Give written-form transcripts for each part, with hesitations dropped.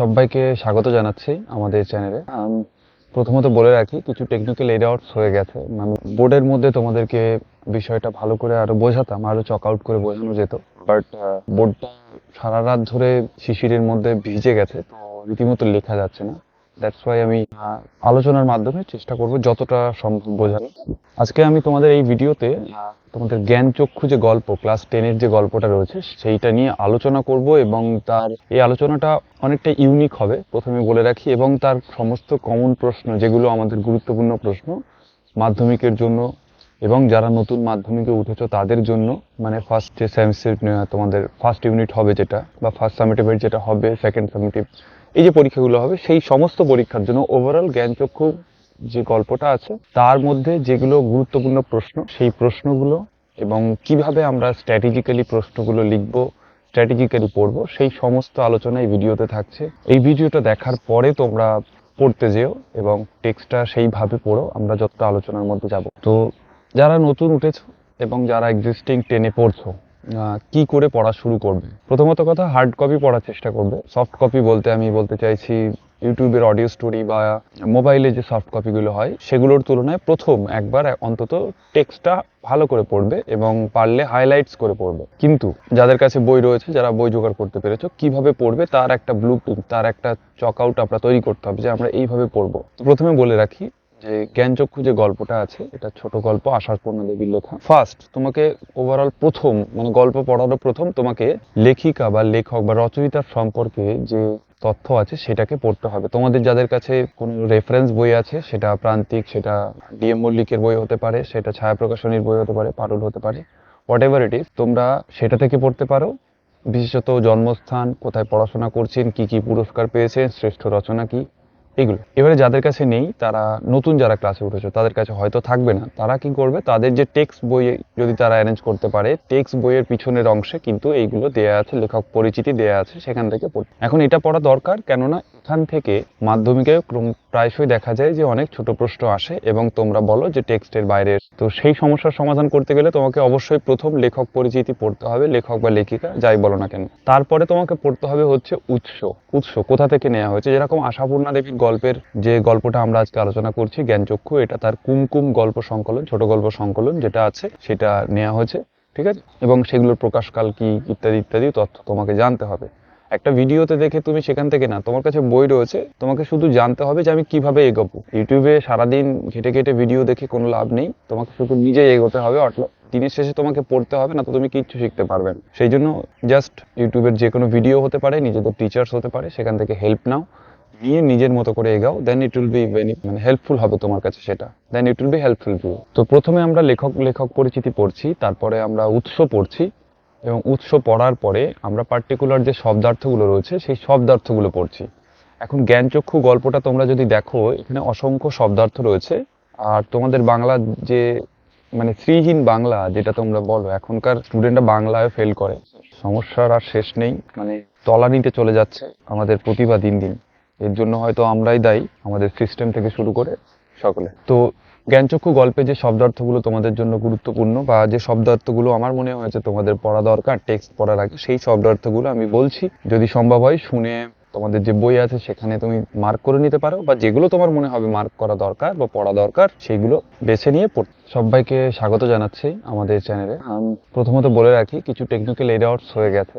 সবাইকে স্বাগত জানাচ্ছি আমাদের চ্যানেলে। প্রথমত বলে রাখি, কিছু টেকনিক্যাল এরর্স হয়ে গেছে। মানে বোর্ডের মধ্যে তোমাদেরকে বিষয়টা ভালো করে আরো বোঝাতাম, আরো চক আউট করে বোঝানো যেত, বাট বোর্ডটা সারা রাত ধরে শিশিরের মধ্যে ভিজে গেছে, তো রীতিমতো লেখা যাচ্ছে না। দ্যাটস ওয়াই আমি আলোচনার মাধ্যমে চেষ্টা করব যতটা সম্ভব বোঝানো। আজকে আমি তোমাদের এই ভিডিওতে তোমাদের জ্ঞানচক্ষু যে গল্প, ক্লাস 10-এর যে গল্পটা রয়েছে সেইটা নিয়ে আলোচনা করব, এবং তার এই আলোচনাটা অনেকটা ইউনিক হবে প্রথমে বলে রাখি, এবং তার সমস্ত কমন প্রশ্ন, যেগুলো আমাদের গুরুত্বপূর্ণ প্রশ্ন মাধ্যমিকের জন্য এবং যারা নতুন মাধ্যমিকে উঠেছো তাদের জন্য, মানে ফার্স্ট যে সেমিস্টার তোমাদের ফার্স্ট ইউনিট হবে যেটা, বা ফার্স্ট সামেটিভের যেটা হবে, সেকেন্ড সামেটিভ, এই যে পরীক্ষাগুলো হবে সেই সমস্ত পরীক্ষার জন্য ওভারঅল জ্ঞানচক্ষু যে গল্পটা আছে তার মধ্যে যেগুলো গুরুত্বপূর্ণ প্রশ্ন, সেই প্রশ্নগুলো এবং কিভাবে আমরা স্ট্র্যাটেজিক্যালি প্রশ্নগুলো লিখব, স্ট্র্যাটেজিক্যালি পড়বো, সেই সমস্ত আলোচনা এই ভিডিওতে থাকছে। এই ভিডিওটা দেখার পরে তোমরা পড়তে যেও এবং টেক্সটটা সেইভাবে পড়ো, আমরা যতটা আলোচনার মধ্যে যাব। তো যারা নতুন উঠেছো এবং যারা এক্সিস্টিং 10-এ পড়ছো, কি করে পড়া শুরু করবে? প্রথমত কথা, হার্ড কপি পড়ার চেষ্টা করবে। সফট কপি বলতে আমি বলতে চাইছি ইউটিউবের অডিও স্টোরি বা মোবাইলে যে সফট কপিগুলো হয় সেগুলোর তুলনায় প্রথম একবার অন্তত টেক্সটটা ভালো করে পড়বে এবং পারলে হাইলাইটস করে পড়বে। কিন্তু যাদের কাছে বই রয়েছে, যারা বই জোগাড় করতে পেরেছো, কিভাবে পড়বে তার একটা ব্লুপ্রিন্ট, তার একটা চক আউট আমরা তৈরি করতে হবে যে আমরা এইভাবে পড়বো। তো প্রথমে বলে রাখি যে জ্ঞানচক্ষু যে গল্পটা আছে এটা ছোট গল্প, আশাপূর্ণা দেবীর লেখা। ফার্স্ট তোমাকে ওভারঅল প্রথম, মানে গল্প পড়ারও প্রথম তোমাকে লেখিকা বা লেখক বা রচয়িতার সম্পর্কে যে তথ্য আছে সেটাকে পড়তে হবে। তোমাদের যাদের কাছে কোনো রেফারেন্স বই আছে, সেটা প্রান্তিক, সেটা ডিএম মল্লিকের বই হতে পারে, সেটা ছায়া প্রকাশনীর বই হতে পারে, পারুল হতে পারে, হোয়াট এভার ইট ইজ, তোমরা সেটা থেকে পড়তে পারো। বিশেষত জন্মস্থান, কোথায় পড়াশোনা করছেন, কি কি পুরস্কার পেয়েছেন, শ্রেষ্ঠ রচনা কি, এগুলো। এবারে যাদের কাছে নেই, তারা নতুন যারা ক্লাসে উঠেছে তাদের কাছে হয়তো থাকবে না, তারা কি করবে, তাদের যে টেক্সট বই যদি তারা অ্যারেঞ্জ করতে পারে, টেক্সট বইয়ের পিছনের অংশে কিন্তু এইগুলো দেয়া আছে, লেখক পরিচিতি দেয়া আছে, সেখান থেকে পড়ে। এখন এটা পড়া দরকার, কেননা এখান থেকে মাধ্যমিকে প্রায়শই দেখা যায় যে অনেক ছোট প্রশ্ন আসে এবং তোমরা বলো যে টেক্সটের বাইরে। তো সেই সমস্যার সমাধান করতে গেলে তোমাকে অবশ্যই প্রথম লেখক পরিচিতি পড়তে হবে, লেখক বা লেখিকা যাই বলো না কেন। তারপরে তোমাকে পড়তে হবে হচ্ছে উৎস কোথা থেকে নেওয়া হয়েছে। যেরকম আশাপূর্ণা দেবীর গল্পের যে গল্পটা আমরা আজকে আলোচনা করছি, জ্ঞানচক্ষু, এটা তার কুমকুম গল্প সংকলন, ছোট গল্প সংকলন যেটা আছে সেটা নেওয়া হয়েছে, ঠিক আছে, এবং সেগুলোর প্রকাশকাল কি ইত্যাদি ইত্যাদি তথ্য তোমাকে জানতে হবে। একটা ভিডিওতে দেখে তুমি সেখান থেকে না, তোমার কাছে বই রয়েছে, তোমাকে শুধু জানতে হবে যে আমি কিভাবে এগোবো। ইউটিউবে সারাদিন ঘেটে ঘেটে ভিডিও দেখে কোনো লাভ নেই, তোমাকে শুধু নিজেই এগোতে হবে। দিনের শেষে তোমাকে পড়তে হবে না, তো তুমি কিচ্ছু শিখতে পারবে না। সেই জন্য জাস্ট ইউটিউবের যে কোনো ভিডিও হতে পারে, নিজেদের টিচার্স হতে পারে, সেখান থেকে হেল্প নাও, নিয়ে নিজের মতো করে এগাও, then it will be very helpful হবে তোমার কাছে, সেটা then it will be helpful to. তো প্রথমে আমরা লেখক পরিচিতি পড়ছি, তারপরে আমরা উৎস পড়ছি, এবং উৎস পড়ার পরে আমরা পার্টিকুলার যে শব্দার্থগুলো রয়েছে সেই শব্দার্থগুলো পড়ছি। এখন জ্ঞানচক্ষু গল্পটা তোমরা যদি দেখো, এখানে অসংখ্য শব্দার্থ রয়েছে। আর তোমাদের বাংলা যে, মানে শ্রীহীন বাংলা যেটা তোমরা বলো, এখনকার স্টুডেন্টরা বাংলায় ফেল করে, সমস্যার আর শেষ নেই। মানে তলানিতে চলে যাচ্ছে আমাদের প্রতিভা দিন দিন। এর জন্য হয়তো আমরাই দায়ী, আমাদের সিস্টেম থেকে শুরু করে সকলে। তো জ্ঞানচক্ষু গল্পে যে শব্দার্থগুলো তোমাদের জন্য গুরুত্বপূর্ণ, বা যে শব্দার্থগুলো আমার মনে হয়েছে তোমাদের পড়া দরকার টেক্সট পড়ার আগে, সেই শব্দার্থগুলো আমি বলছি। যদি সম্ভব হয় শুনে তোমাদের যে বই আছে সেখানে তুমি মার্ক করে নিতে পারো, বা যেগুলো তোমার মনে হবে মার্ক করা দরকার বা পড়া দরকার সেগুলো বেছে নিয়ে পড়তে। সবাইকে স্বাগত জানাচ্ছি আমাদের চ্যানেলে। প্রথমত বলে রাখি, কিছু টেকনিক্যাল এরর্স হয়ে গেছে।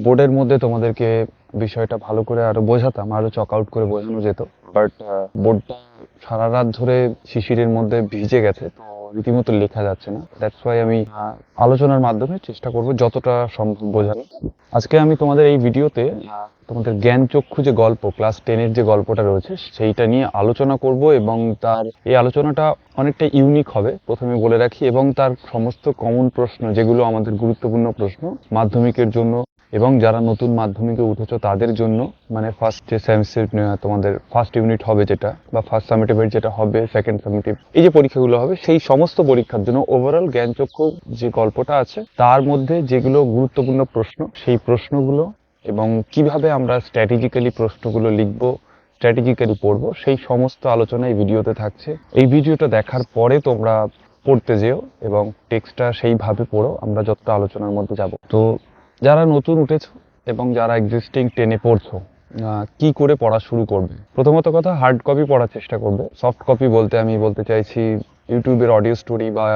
বোর্ডের মধ্যে তোমাদেরকে বিষয়টা ভালো করে আরো বোঝাতাম, আরো চক আউট করে বোঝানো যেত, বাট বোর্ডটা সারা রাত ধরে শিশিরের মধ্যে ভিজে গেছে, তো রীতিমতো লেখা যাচ্ছে না। দ্যাটস ওয়াই আমি আলোচনার মাধ্যমে চেষ্টা করব যতটা সম্ভব বোঝানো। আজকে আমি তোমাদের এই ভিডিওতে তোমাদের জ্ঞানচক্ষু যে গল্প, ক্লাস 10-এর যে গল্পটা রয়েছে সেইটা নিয়ে আলোচনা করব, এবং তার এই আলোচনাটা অনেকটা ইউনিক হবে প্রথমে বলে রাখি, এবং তার সমস্ত কমন প্রশ্ন, যেগুলো আমাদের গুরুত্বপূর্ণ প্রশ্ন মাধ্যমিকের জন্য এবং যারা নতুন মাধ্যমিকে উঠেছো তাদের জন্য, মানে ফার্স্ট যে সেমিস্টার তোমাদের ফার্স্ট ইউনিট হবে যেটা, বা ফার্স্ট সামেটিভের যেটা হবে, সেকেন্ড সামেটিভ, এই যে পরীক্ষাগুলো হবে সেই সমস্ত পরীক্ষার জন্য ওভারঅল জ্ঞানচক্ষু যে গল্পটা আছে তার মধ্যে যেগুলো গুরুত্বপূর্ণ প্রশ্ন, সেই প্রশ্নগুলো এবং কিভাবে আমরা স্ট্র্যাটেজিক্যালি প্রশ্নগুলো লিখব, স্ট্র্যাটেজিক্যালি পড়বো, সেই সমস্ত আলোচনা এই ভিডিওতে থাকছে। এই ভিডিওটা দেখার পরে তোমরা পড়তে যেও এবং টেক্সটটা সেইভাবে পড়ো, আমরা যতটা আলোচনার মধ্যে যাব। তো যারা নতুন উঠেছো এবং যারা এক্সিস্টিং 10-এ পড়ছো, কি করে পড়া শুরু করবে। প্রথমত কথা, হার্ড কপি পড়ার চেষ্টা করবে। সফট কপি বলতে আমি বলতে চাইছি ইউটিউবের অডিও স্টোরি বা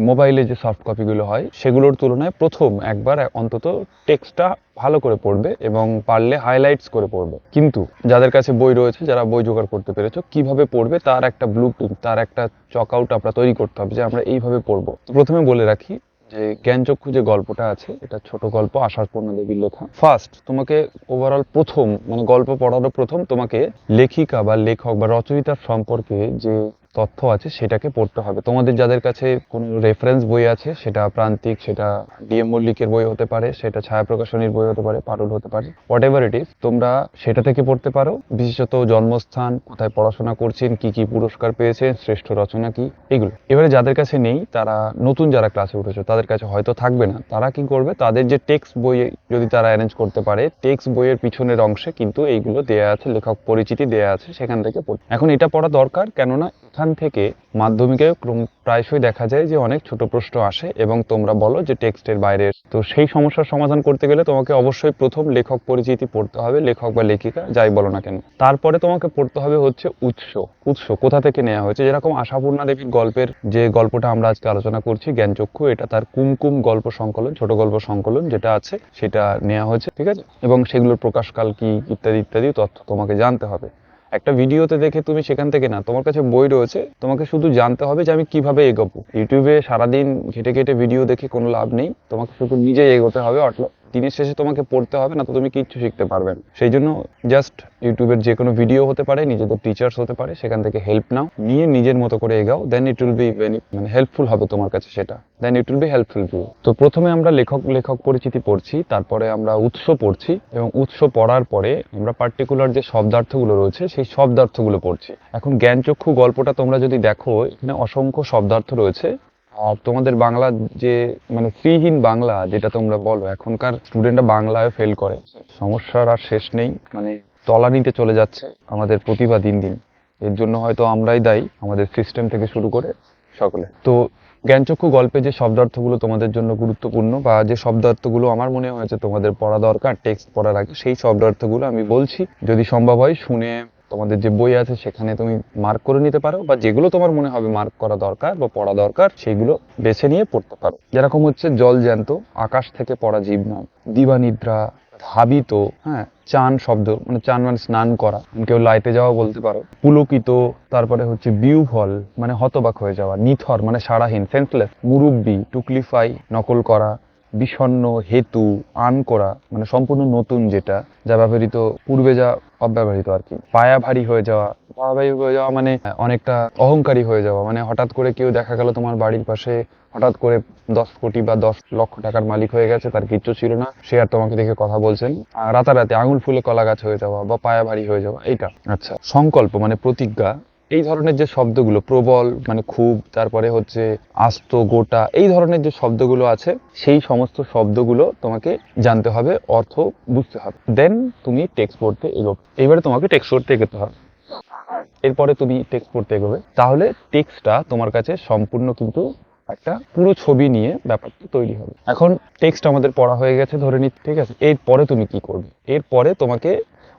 মোবাইলে যে সফট কপিগুলো হয় সেগুলোর তুলনায় প্রথম একবার অন্তত টেক্সটটা ভালো করে পড়বে এবং পারলে হাইলাইটস করে পড়বে। কিন্তু যাদের কাছে বই রয়েছে, যারা বই জোগাড় করতে পেরেছো, কিভাবে পড়বে তার একটা ব্লুপ্রিন্ট, তার একটা চক আউট আমরা তৈরি করতে হবে যে আমরা এইভাবে পড়বো। তো প্রথমে বলে রাখি যে জ্ঞানচক্ষু যে গল্পটা আছে এটা ছোট গল্প, আশাপূর্ণা দেবীর লেখা। ফার্স্ট তোমাকে ওভারঅল প্রথম মানে গল্প পড়ারও প্রথম তোমাকে লেখিকা বা লেখক বা রচয়িতার সম্পর্কে যে তথ্য আছে সেটাকে পড়তে হবে। তোমাদের যাদের কাছে কোনো রেফারেন্স বই আছে, সেটা প্রান্তিক, সেটা ডিএম মল্লিকের বই হতে পারে, সেটা ছায়া প্রকাশনীর বই হতে পারে, পারুল হতে পারে, হোয়াট এভার ইট ইজ, তোমরা সেটা থেকে পড়তে পারো। বিশেষত জন্মস্থান, কোথায় পড়াশোনা করছেন, কি কি পুরস্কার পেয়েছেন, শ্রেষ্ঠ রচনা কি, এগুলো। এবারে যাদের কাছে নেই, তারা নতুন যারা ক্লাসে উঠেছে তাদের কাছে হয়তো থাকবে না, তারা কি করবে, তাদের যে টেক্সট বই যদি তারা অ্যারেঞ্জ করতে পারে, টেক্সট বইয়ের পিছনের অংশে কিন্তু এইগুলো দেয়া আছে, লেখক পরিচিতি দেয়া আছে, সেখান থেকে পড়ে। এখন এটা পড়া দরকার, কেননা এখান থেকে মাধ্যমিকে প্রায়শই দেখা যায় যে অনেক ছোট প্রশ্ন আসে এবং তোমরা বলো যে টেক্সটের বাইরে। তো সেই সমস্যার সমাধান করতে গেলে তোমাকে অবশ্যই প্রথম লেখক পরিচিতি পড়তে হবে, লেখক বা লেখিকা যাই বলো না কেন। তারপরে তোমাকে পড়তে হবে হচ্ছে উৎস কোথা থেকে নেওয়া হয়েছে। যেরকম আশাপূর্ণা দেবীর গল্পের যে গল্পটা আমরা আজকে আলোচনা করছি, জ্ঞানচক্ষু, এটা তার কুমকুম গল্প সংকলন, ছোট গল্প সংকলন যেটা আছে সেটা নেওয়া হয়েছে, ঠিক আছে। এবং সেগুলোর প্রকাশকাল কি ইত্যাদি ইত্যাদি তথ্য তোমাকে জানতে হবে। একটা ভিডিওতে দেখে তুমি সেখান থেকে না, তোমার কাছে বই রয়েছে, তোমাকে শুধু জানতে হবে যে আমি কিভাবে এগোবো। ইউটিউবে সারাদিন ঘেটে ঘেটে ভিডিও দেখে কোনো লাভ নেই, তোমাকে শুধু নিজেই এগোতে হবে। দিনের শেষে তোমাকে পড়তে হবে না, তো তুমি কিচ্ছু শিখতে পারবে না। সেই জন্য জাস্ট ইউটিউবের যে কোনো ভিডিও হতে পারে, নিজেদের টিচার্স হতে পারে, সেখান থেকে হেল্প নাও, নিয়ে নিজের মতো করে এগাও, দেন ইট উইল বি মানে হেল্পফুল হবে তোমার কাছে, সেটা then it will be helpful to. তো প্রথমে আমরা লেখক পরিচিতি পড়ছি, তারপরে আমরা উৎস পড়ছি, এবং উৎস পড়ার পরে আমরা পার্টিকুলার যে শব্দার্থগুলো রয়েছে সেই শব্দার্থগুলো পড়ছি। এখন জ্ঞানচক্ষু গল্পটা তোমরা যদি দেখো, এখানে অসংখ্য শব্দার্থ রয়েছে। তোমাদের বাংলা যে মানে ফ্রিহীন বাংলা যেটা তোমরা বলো, এখনকার স্টুডেন্টরা বাংলায় ফেল করে, সমস্যার আর শেষ নেই। মানে তলানিতে চলে যাচ্ছে আমাদের প্রতিভা দিন দিন। এর জন্য হয়তো আমরাই দায়ী, আমাদের সিস্টেম থেকে শুরু করে সকলে। তো জ্ঞানচক্ষু গল্পে যে শব্দার্থগুলো তোমাদের জন্য গুরুত্বপূর্ণ বা যে শব্দার্থগুলো আমার মনে হয়েছে তোমাদের পড়া দরকার টেক্সট পড়ার আগে, সেই শব্দার্থগুলো আমি বলছি। যদি সম্ভব হয় শুনে তোমাদের যে বই আছে সেখানে তুমি মার্ক করে নিতে পারো, বা যেগুলো তোমার মনে হবে মার্ক করা দরকার বা পড়া দরকার সেগুলো বেছে নিয়ে পড়তে পারো। যেরকম হচ্ছে জল জ্যান্ত, আকাশ থেকে পড়া জীব নয়, দিবানিদ্রা, ধাবিত, হ্যাঁ, চান শব্দ মানে চান মানে স্নান করা, কেউ লাইতে যাওয়া বলতে পারো, পুলকিত, তারপরে হচ্ছে বিউফল মানে হতবাক হয়ে যাওয়া, নিথর মানে সারাহীন, সেন্সলেস, মুরব্বি, টুকলিফাই নকল করা, বিষণ্ণ, হেতু, আন করা মানে সম্পূর্ণ নতুন, যেটা যা ব্যবহৃত পূর্বে যা অব্যবহৃত আর কি, পায়া ভারী হয়ে যাওয়া, মানে অনেকটা অহংকারী হয়ে যাওয়া, মানে হঠাৎ করে কেউ দেখা গেল তোমার বাড়ির পাশে হঠাৎ করে 10 কোটি বা 10 লক্ষ টাকার মালিক হয়ে গেছে, তার কিচ্ছু ছিল না, সে আর তোমাকে দেখে কথা বলছেন। আর রাতারাতি আঙুল ফুলে কলা গাছ হয়ে যাওয়া বা পায়া ভারী হয়ে যাওয়া, এইটা। আচ্ছা, সংকল্প মানে প্রতিজ্ঞা, এই ধরনের যে শব্দগুলো, প্রবল মানে খুব, তারপরে হচ্ছে আস্ত, গোটা, এই ধরনের যে শব্দগুলো আছে সেই সমস্ত শব্দগুলো তোমাকে জানতে হবে, অর্থ বুঝতে হবে, দেন তুমি টেক্সট পড়তে এগোবে। এইবারে তোমাকে টেক্সট পড়তে এগোতে হবে, এরপরে তুমি টেক্সট পড়তে এগোবে, তাহলে টেক্সটটা তোমার কাছে সম্পূর্ণ কিন্তু একটা পুরো ছবি নিয়ে ব্যাপারটা তৈরি হবে। এখন টেক্সট আমাদের পড়া হয়ে গেছে ধরে নিচ্ছি, ঠিক আছে। এরপরে তুমি কি করবে, এরপরে তোমাকে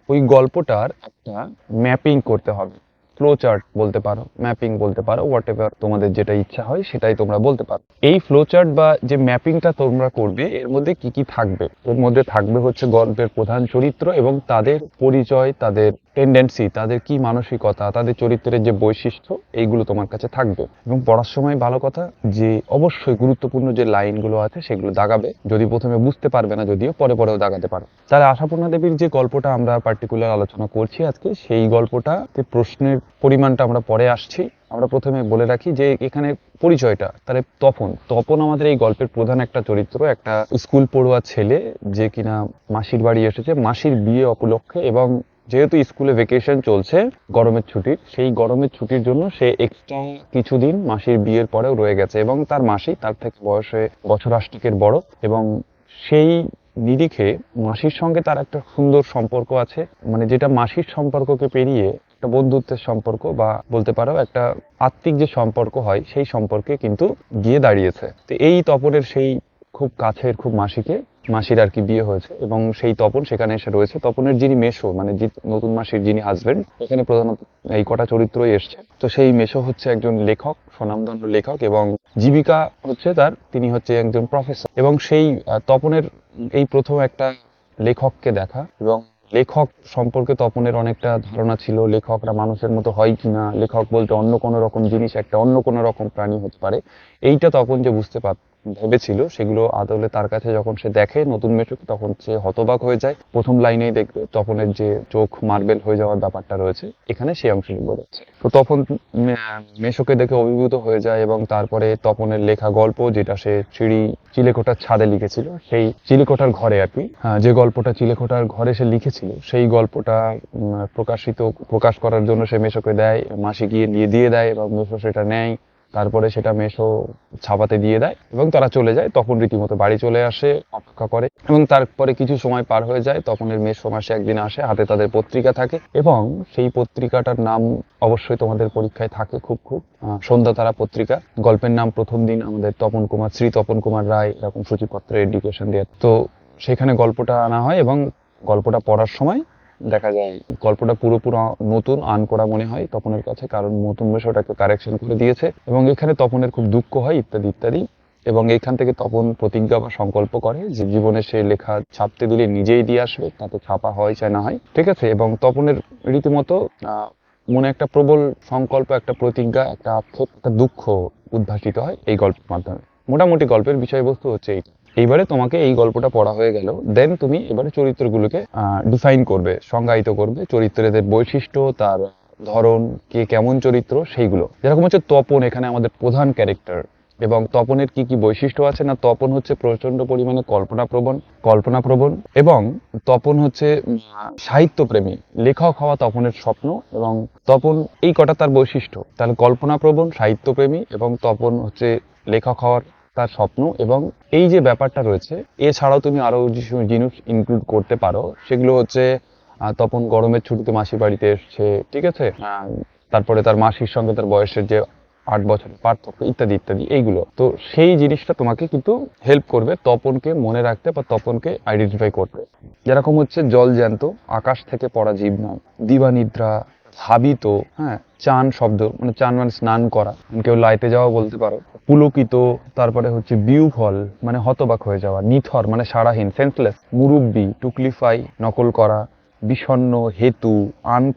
ওই গল্পটার একটা ম্যাপিং করতে হবে, ফ্লো চার্ট বলতে পারো, ম্যাপিং বলতে পারো, হোয়াট এভার তোমাদের যেটা ইচ্ছা হয় সেটাই তোমরা বলতে পারো। এই ফ্লো চার্ট বা যে ম্যাপিংটা তোমরা করবে, এর মধ্যে কি কি থাকবে, এর মধ্যে থাকবে হচ্ছে গল্পের প্রধান চরিত্র এবং তাদের পরিচয়, তাদের টেন্ডেন্সি, তাদের কি মানসিকতা, তাদের চরিত্রের যে বৈশিষ্ট্য, এইগুলো তোমার কাছে থাকবে। এবং পড়ার সময় ভালো কথা যে অবশ্যই গুরুত্বপূর্ণ যে লাইনগুলো আছে সেগুলো দাগাবে, যদি প্রথমে বুঝতে পারবে না, যদিও পরেও দাগাতে পারো। তাহলে আশাপূর্ণা দেবীর যে গল্পটা আমরা পার্টিকুলার আলোচনা করছি আজকে, সেই গল্পটাতে প্রশ্নের পরিমাণটা আমরা পরে আসছি। আমরা প্রথমে বলে রাখি যে এখানে পরিচয়টা, তাহলে তপন আমাদের এই গল্পের প্রধান একটা চরিত্র, একটা স্কুল পড়ুয়া ছেলে যে কিনা মাসির বাড়ি এসেছে মাসির বিয়ে উপলক্ষে, এবং যেহেতু স্কুলে ভেকেশন চলছে গরমের ছুটির, সেই গরমের ছুটির জন্য সে এক্সট্রা কিছুদিন মাসির বিয়ের পরেও রয়ে গেছে, এবং তার মাসি তার থেকে বয়সে বছর 8 বড়, এবং সেই নিরিখে মাসির সঙ্গে তার একটা সুন্দর সম্পর্ক আছে, মানে যেটা মাসির সম্পর্ককে পেরিয়ে একটা বন্ধুত্বের সম্পর্ক বা বলতে পারো একটা আত্মিক যে সম্পর্ক হয় সেই সম্পর্কে কিন্তু গিয়ে দাঁড়িয়েছে। তো এই তপনের সেই খুব কাছের খুব মাসির আর কি বিয়ে হয়েছে, এবং সেই তপন সেখানে এসে রয়েছে। তপনের যিনি মেসো, মানে নতুন মাসির যিনি হাজবেন্ড, এখানে প্রধানত এই কটা চরিত্রই এসছে। তো সেই মেসো হচ্ছে একজন লেখক, স্বনামধন্য লেখক, এবং জীবিকা হচ্ছে তিনি হচ্ছে একজন প্রফেসর। এবং সেই তপনের এই প্রথম একটা লেখককে দেখা, এবং লেখক সম্পর্কে তপনের অনেকটা ধারণা ছিল, লেখকরা মানুষের মতো হয় কিনা, লেখক বলতে অন্য কোনো রকম জিনিস, একটা অন্য কোনো রকম প্রাণী হতে পারে, এইটা তপন যে ভেবেছিল, সেগুলো আদলে তার কাছে যখন সে দেখে নতুন মেসোকে, তখন সে হতবাক হয়ে যায়। প্রথম লাইনেই দেখবে তপনের যে চোখ মার্বেল হয়ে যাওয়ার ব্যাপারটা রয়েছে, এখানে সেই অংশ বোঝাচ্ছে। তো তখন মেসোকে দেখে অভিভূত হয়ে যায়, এবং তারপরে তপনের লেখা গল্প, যেটা সে চিলেকোঠার ছাদে লিখেছিল, সেই চিলেকোঠার ঘরে আর কি, যে গল্পটা চিলেকোঠার ঘরে সে লিখেছিল, সেই গল্পটা প্রকাশ করার জন্য সে মেসোকে দেয়। মাসি গিয়ে দিয়ে দেয়, এবং মেসো সেটা নেয়। তারপরে সেটা মেসো ছাপাতে দিয়ে দেয়, এবং তারা চলে যায়। তখন রীতিমতো বাড়ি চলে আসে, অপেক্ষা করে, এবং তারপরে কিছু সময় পার হয়ে যায়। তপনের মেসো মাসে একদিন আসে, হাতে তাদের পত্রিকা থাকে, এবং সেই পত্রিকাটার নাম অবশ্যই তোমাদের পরীক্ষায় থাকে খুব সন্ধ্যা তারা পত্রিকা। গল্পের নাম প্রথম দিন আমাদের শ্রী তপন কুমার রায় এরকম সূচিপত্রে এডুকেশন দেয়। তো সেখানে গল্পটা আনা হয়, এবং গল্পটা পড়ার সময় দেখা যায় গল্পটা পুরোপুরি নতুন করা মনে হয় তপনের কাছে, কারণ নতুন বিষয়টাকে কারেকশন করে দিয়েছে, এবং এখানে তপনের খুব দুঃখ হয়, ইত্যাদি ইত্যাদি। এবং এইখান থেকে তপন প্রতিজ্ঞা বা সংকল্প করে যে জীবনে সে লেখা ছাপতে দিলে নিজেই দিয়ে আসবে, তাতে ছাপা হয় চাই না হয়, ঠিক আছে। এবং তপনের রীতিমতো মনে একটা প্রবল সংকল্প, একটা প্রতিজ্ঞা, একটা আক্ষেপ, একটা দুঃখ উদ্ভাসিত হয় এই গল্পের মাধ্যমে। মোটামুটি গল্পের বিষয়বস্তু হচ্ছে এইটা। এইবারে তোমাকে এই গল্পটা পড়া হয়ে গেল, দেন তুমি এবারে চরিত্রগুলোকে ডিফাইন করবে, সংজ্ঞায়িত করবে, চরিত্রের বৈশিষ্ট্য, তার ধরন, কে কেমন চরিত্র, সেইগুলো। যেরকম হচ্ছে তপন এখানে আমাদের প্রধান ক্যারেক্টার, এবং তপনের কি কি বৈশিষ্ট্য আছে না, তপন হচ্ছে প্রচন্ড পরিমাণে কল্পনাপ্রবণ, এবং তপন হচ্ছে সাহিত্যপ্রেমী, লেখক হওয়া তপনের স্বপ্ন, এবং তপন এই কটা তার বৈশিষ্ট্য। তাহলে কল্পনাপ্রবণ, সাহিত্যপ্রেমী, এবং তপন হচ্ছে লেখক হওয়ার তার স্বপ্ন। এবং এই যে ব্যাপারটা রয়েছে, এছাড়াও তুমি আরো জিনিস ইনক্লুড করতে পারো, সেগুলো হচ্ছে তপন গরমের ছুটিতে মাসির বাড়িতে এসছে, ঠিক আছে, তারপরে তার মাসির সঙ্গে তার বয়সের যে 8 বছরের পার্থক্য, ইত্যাদি ইত্যাদি, এইগুলো। তো সেই জিনিসটা তোমাকে কিন্তু হেল্প করবে তপনকে মনে রাখতে বা তপনকে আইডেন্টিফাই করতে। যেরকম হচ্ছে জল জ্যান্ত, আকাশ থেকে পড়া জীব নয়, দিবানিদ্রা, ধাবিত, হ্যাঁ, চান শব্দ মানে চান মানে স্নান করা, কেউ লাইতে যাওয়া বলতে পারো, পুলকিত, তারপরে হচ্ছে বিউফল মানে হতবাক হয়ে যাওয়া, নিথর মানে সারাহীন, সেন্সলেস, মুরব্বি, টুকলিফাই নকল করা, বিষণ্ণ, হেতু,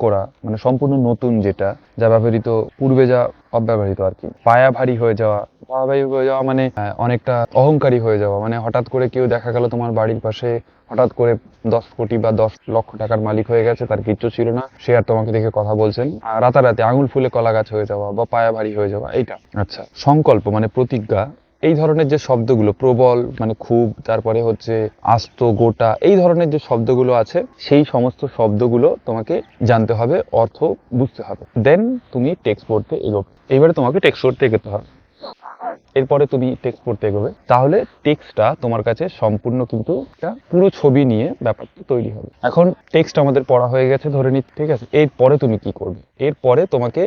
করা মানে সম্পূর্ণ নতুন, যেটা যা ব্যবহৃত পূর্বে যা অব্যবহৃত আর কি, পায়াভারী হয়ে যাওয়া, মানে অনেকটা অহংকারী হয়ে যাওয়া, মানে হঠাৎ করে কেউ দেখা গেল তোমার বাড়ির পাশে হঠাৎ করে 10 কোটি বা 10 লক্ষ টাকার মালিক হয়ে গেছে, তার কিচ্ছু ছিল না, সে আর তোমাকে দেখে কথা বলছেন, আর রাতারাতি আঙুল ফুলে কলা গাছ হয়ে যাওয়া বা পায়া ভারী হয়ে যাওয়া, এইটা। আচ্ছা, সংকল্প মানে প্রতিজ্ঞা, এই ধরনের যে শব্দগুলো, প্রবল মানে খুব, তারপরে হচ্ছে আস্ত, গোটা, এই ধরনের যে শব্দগুলো আছে, সেই সমস্ত শব্দগুলো তোমাকে জানতে হবে, অর্থ বুঝতে হবে, দেন তুমি টেক্সট পড়তে এগোবে। এইবারে তোমাকে টেক্সট পড়তে এগোতে হবে, এরপরে তুমি টেক্সট পড়তে এগোবে, তাহলে টেক্সটটা তোমার কাছে সম্পূর্ণ কিন্তু একটা পুরো ছবি নিয়ে ব্যাপারটা তৈরি হবে। এখন টেক্সট আমাদের পড়া হয়ে গেছে ধরে নিই, ঠিক আছে। এরপরে তুমি কি করবে? এরপরে তোমাকে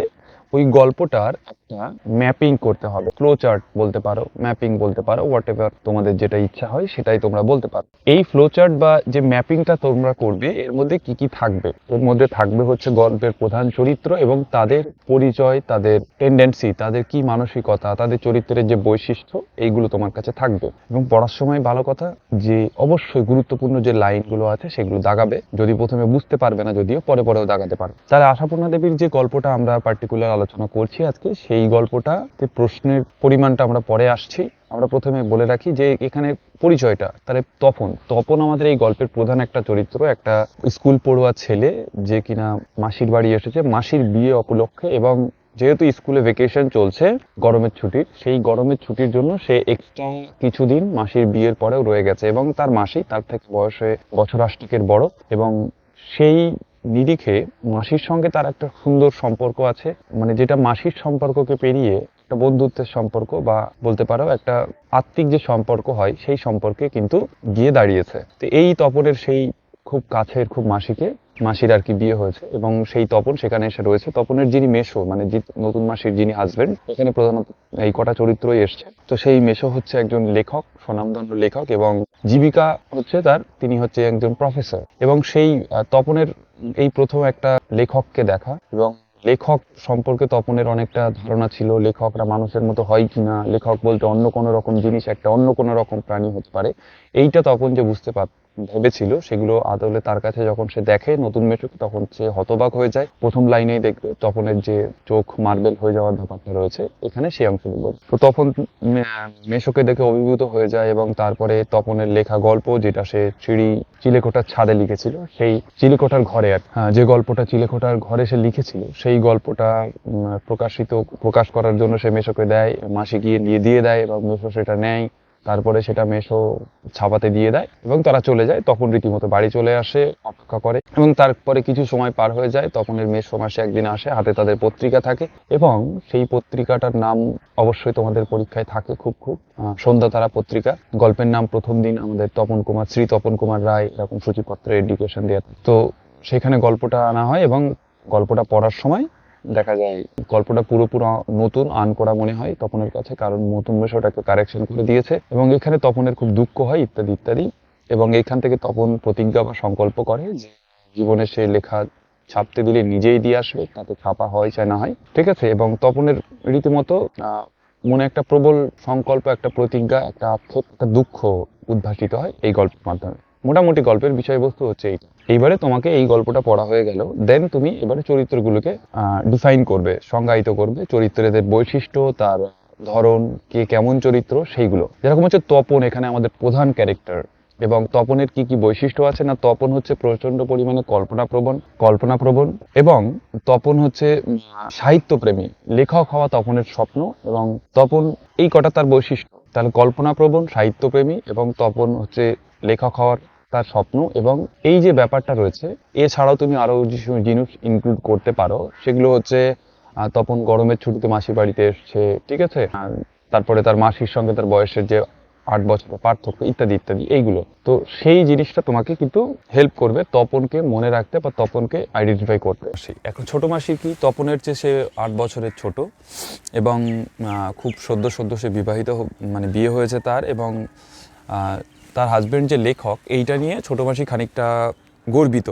ওই গল্পটার একটা ম্যাপিং করতে হবে, ফ্লো চার্ট বলতে পারো, ম্যাপিং বলতে পারো, হোয়াট এভার তোমাদের যেটা ইচ্ছা হয় সেটাই তোমরা বলতে পারো। এই ফ্লো চার্ট বা যে ম্যাপিংটা তোমরা করবে, এর মধ্যে কি কি থাকবে? এর মধ্যে থাকবে হচ্ছে গল্পের প্রধান চরিত্র এবং তাদের পরিচয়, তাদের টেন্ডেন্সি, তাদের কি মানসিকতা, তাদের চরিত্রের যে বৈশিষ্ট্য, এইগুলো তোমার কাছে থাকবে। এবং পড়ার সময় ভালো কথা যে অবশ্যই গুরুত্বপূর্ণ যে লাইনগুলো আছে সেগুলো দাগাবে, যদি প্রথমে বুঝতে পারবে না, যদিও পরেও দাগাতে পারবে। তাহলে আশাপূর্ণা দেবীর যে গল্পটা আমরা পার্টিকুলার আলোচনা করছি আজকে, সেই গল্পটাতে প্রশ্নের পরিমাণটা আমরা পরে আসছি। আমরা প্রথমে বলে রাখি যে এখানে পরিচয়টা, তাহলে তপন আমাদের এই গল্পের প্রধান একটা চরিত্র, একটা স্কুল পড়ুয়া ছেলে, যে কিনা মাসির বাড়ি এসেছে মাসির বিয়ে উপলক্ষে, এবং যেহেতু স্কুলে ভেকেশন চলছে গরমের ছুটির, সেই গরমের ছুটির জন্য সে এক্সট্রা কিছুদিন মাসির বিয়ের পরেও রয়ে গেছে, এবং তার মাসি তার থেকে বয়সে বছর 8 বড়, এবং সেই নিরিখে মাসির সঙ্গে তার একটা সুন্দর সম্পর্ক আছে, মানে যেটা মাসির সম্পর্ককে পেরিয়ে একটা বন্ধুত্বের সম্পর্ক বা বলতে পারো একটা আত্মিক যে সম্পর্ক হয়, সেই সম্পর্কে কিন্তু গিয়ে দাঁড়িয়েছে। তো এই তপনের সেই খুব কাছের খুব মাসিকে মাসির আর কি বিয়ে হয়েছে এবং সেই তপন সেখানে এসে রয়েছে। তপনের যিনি মেসো মানে নতুন মাসির যিনি হাজবেন্ড, এখানে প্রধানত এই কটা চরিত্রই এসছে। তো সেই মেসো হচ্ছে একজন লেখক, স্বনামধন্য লেখক, এবং জীবিকা হচ্ছে তার, তিনি হচ্ছে একজন প্রফেসর। এবং সেই তপনের এই প্রথম একটা লেখককে দেখা, এবং লেখক সম্পর্কে তপনের অনেকটা ধারণা ছিল, লেখকরা মানুষের মতো হয় কিনা, লেখক বলতে অন্য কোনো রকম জিনিস, একটা অন্য কোনো রকম প্রাণী হতে পারে, এইটা তপন যে ভেবেছিল, সেগুলো আদলে তার কাছে যখন সে দেখে নতুন মেসোকে, তখন সে হতবাক হয়ে যায়। প্রথম লাইনেই দেখবে তপনের যে চোখ মার্বেল হয়ে যাওয়ার ব্যাপারটা রয়েছে এখানে, সেই অংশটুকু। তো তখন মেসোকে দেখে অভিভূত হয়ে যায়, এবং তারপরে তপনের লেখা গল্প, যেটা সে চিলেকোঠার ছাদে লিখেছিল, সেই চিলেকোঠার ঘরে যে গল্পটা চিলেকোঠার ঘরে সে লিখেছিল, সেই গল্পটা প্রকাশ করার জন্য সে মেসোকে দেয়। মাসি গিয়ে দিয়ে দেয় এবং মেসো সেটা নেয়। তারপরে সেটা মেসো ছাপাতে দিয়ে দেয় এবং তারা চলে যায়। তখন রীতিমতো বাড়ি চলে আসে, অপেক্ষা করে, এবং তারপরে কিছু সময় পার হয়ে যায়। তপনের মেসো মাসে একদিন আসে, হাতে তাদের পত্রিকা থাকে, এবং সেই পত্রিকাটার নাম অবশ্যই তোমাদের পরীক্ষায় থাকে খুব সন্ধ্যা তারা পত্রিকা। গল্পের নাম প্রথম দিন আমাদের শ্রী তপন কুমার রায় এরকম সূচিপত্রে এডুকেশন দেওয়া। তো সেখানে গল্পটা আনা হয়, এবং গল্পটা পড়ার সময় দেখা যায় গল্পটা পুরোপুরি নতুন করা মনে হয় তপনের কাছে, কারণ নতুন বিষয়টাকে কারেকশন করে দিয়েছে, এবং এখানে তপনের খুব দুঃখ হয় ইত্যাদি ইত্যাদি। এবং এইখান থেকে তপন প্রতিজ্ঞা বা সংকল্প করে যে জীবনে সে লেখা ছাপতে দিলে নিজেই দিয়ে আসবে, তাতে ছাপা হয় চাই না হয়, ঠিক আছে। এবং তপনের রীতিমতো মনে একটা প্রবল সংকল্প, একটা প্রতিজ্ঞা, একটা আক্ষেপ, একটা দুঃখ উদ্ভাসিত হয় এই গল্পের মাধ্যমে। মোটামুটি গল্পের বিষয়বস্তু হচ্ছে এইটা। এইবারে তোমাকে এই গল্পটা পড়া হয়ে গেল, দেন তুমি এবারে চরিত্রগুলোকে ডিফাইন করবে, সংজ্ঞায়িত করবে, চরিত্রের বৈশিষ্ট্য, তার ধরন, কে কেমন চরিত্র, সেইগুলো। যেরকম হচ্ছে তপন এখানে আমাদের প্রধান ক্যারেক্টার, এবং তপনের কি কি বৈশিষ্ট্য আছে না, তপন হচ্ছে প্রচন্ড পরিমাণে কল্পনাপ্রবণ, এবং তপন হচ্ছে সাহিত্যপ্রেমী, লেখক হওয়া তপনের স্বপ্ন, এবং তপন এই কটা তার বৈশিষ্ট্য। তাহলে কল্পনাপ্রবণ, সাহিত্যপ্রেমী, এবং তপন হচ্ছে লেখক হওয়ার তার স্বপ্ন। এবং এই যে ব্যাপারটা রয়েছে, এছাড়াও তুমি আরো জিনিস ইনক্লুড করতে পারো, সেগুলো হচ্ছে তপন গরমের ছুটিতে মাসির বাড়িতে এসছে, ঠিক আছে, তারপরে তার মাসির সঙ্গে তার বয়সের যে 8 বছরের পার্থক্য, ইত্যাদি ইত্যাদি, এইগুলো। তো সেই জিনিসটা তোমাকে কিন্তু হেল্প করবে তপনকে মনে রাখতে বা তপনকে আইডেন্টিফাই করতে। এখন ছোট মাসি কি, তপনের চেয়ে সে 8 বছরের ছোট, এবং খুব সদ্য সে বিবাহিত, মানে বিয়ে হয়েছে তার, এবং তার হাজবেন্ড যে লেখক, এইটা নিয়ে ছোট মাসি খানিকটা গর্বিত।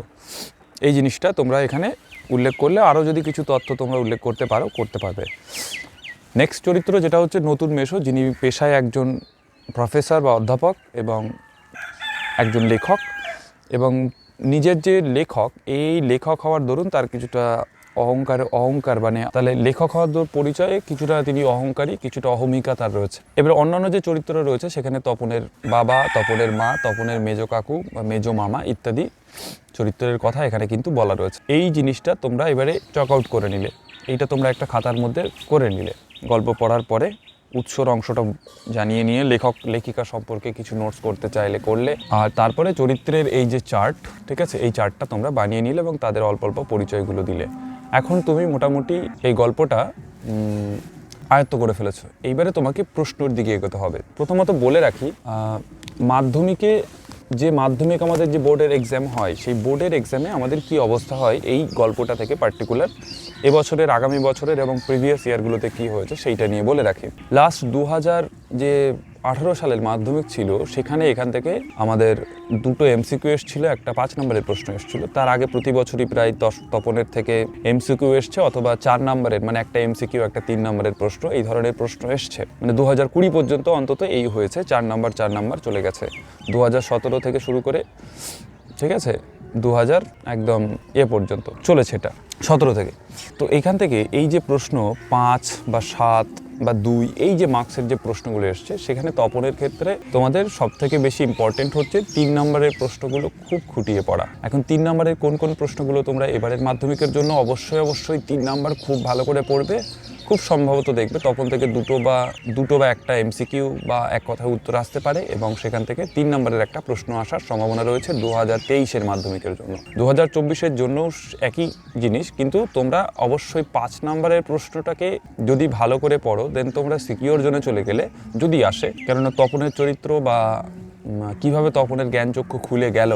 এই জিনিসটা তোমরা এখানে উল্লেখ করলে, আরও যদি কিছু তথ্য তোমরা উল্লেখ করতে পারবে। নেক্সট চরিত্র যেটা হচ্ছে নতুন মেসো, যিনি পেশায় একজন প্রফেসর বা অধ্যাপক এবং একজন লেখক, এবং নিজের যে লেখক, এই লেখক হওয়ার দরুন তার কিছুটা অহংকার, মানে তাহলে লেখক হওয়ার পরিচয়ে কিছুটা তিনি অহংকারী, কিছুটা অহমিকা তার রয়েছে। এবার অন্যান্য যে চরিত্র রয়েছে সেখানে তপনের বাবা, তপনের মা, তপনের মেজো কাকু বা মেজো মামা ইত্যাদি চরিত্রের কথা এখানে কিন্তু বলা রয়েছে। এই জিনিসটা তোমরা এবারে চক আউট করে নিলে, এইটা তোমরা একটা খাতার মধ্যে করে নিলে, গল্প পড়ার পরে উৎসর অংশটা জানিয়ে নিয়ে লেখক লেখিকা সম্পর্কে কিছু নোটস করতে চাইলে করলে, আর তারপরে চরিত্রের এই যে চার্ট, ঠিক আছে, এই চার্টটা তোমরা বানিয়ে নিলে এবং তাদের অল্প অল্প পরিচয়গুলো দিলে। এখন তুমি মোটামুটি এই গল্পটা আয়ত্ত করে ফেলেছো। এইবারে তোমাকে প্রশ্নের দিকে এগোতে হবে। প্রথমত বলে রাখি, মাধ্যমিক আমাদের যে বোর্ডের এক্সাম হয়, সেই বোর্ডের এক্সামে আমাদের কি অবস্থা হয় এই গল্পটা থেকে পার্টিকুলার এবছরের, আগামী বছরের এবং প্রিভিয়াস ইয়ারগুলোতে কি হয়েছে সেইটা নিয়ে বলে রাখি। লাস্ট 2018 সালের মাধ্যমিক ছিল, সেখানে এখান থেকে আমাদের 2টো এমসিকিউ এসেছিল, একটা 5 নম্বরের প্রশ্ন এসেছিল। তার আগে প্রতি বছরই প্রায় 10 তপনের থেকে এমসিকিউ এসছে, অথবা 4 নম্বরের, মানে একটা এমসিকিউ একটা 3 নম্বরের প্রশ্ন, এই ধরনের প্রশ্ন এসছে। মানে 2020 পর্যন্ত অন্তত এই হয়েছে, 4 নাম্বার চলে গেছে 2017 থেকে শুরু করে, ঠিক আছে, 2000 একদম পর্যন্ত চলেছে এটা 17 থেকে। তো এইখান থেকে এই যে প্রশ্ন 5 বা 7 বা 2, এই যে মার্কসের যে প্রশ্নগুলো এসছে, সেখানে তপনের ক্ষেত্রে তোমাদের সব থেকে বেশি ইম্পর্টেন্ট হচ্ছে 3 নম্বরের প্রশ্নগুলো খুব খুঁটিয়ে পড়া। এখন 3 নম্বরের কোন কোন প্রশ্নগুলো তোমরা এবারের মাধ্যমিকের জন্য অবশ্যই 3 নম্বর খুব ভালো করে পড়বে। খুব সম্ভবত দেখবে তখন থেকে দুটো বা একটা এমসিকিউ বা এক কথায় উত্তর আসতে পারে, এবং সেখান থেকে 3 নম্বরের একটা প্রশ্ন আসার সম্ভাবনা রয়েছে 2023-এর মাধ্যমিকের জন্য। 2024-এর জন্য একই জিনিস, কিন্তু তোমরা অবশ্যই 5 নম্বরের প্রশ্নটাকে যদি ভালো করে পড়ো, দেন তোমরা সিকিউর জোনে চলে গেলে যদি আসে, কেননা তপনের চরিত্র বা কিভাবে তপনের জ্ঞানচক্ষু খুলে গেল,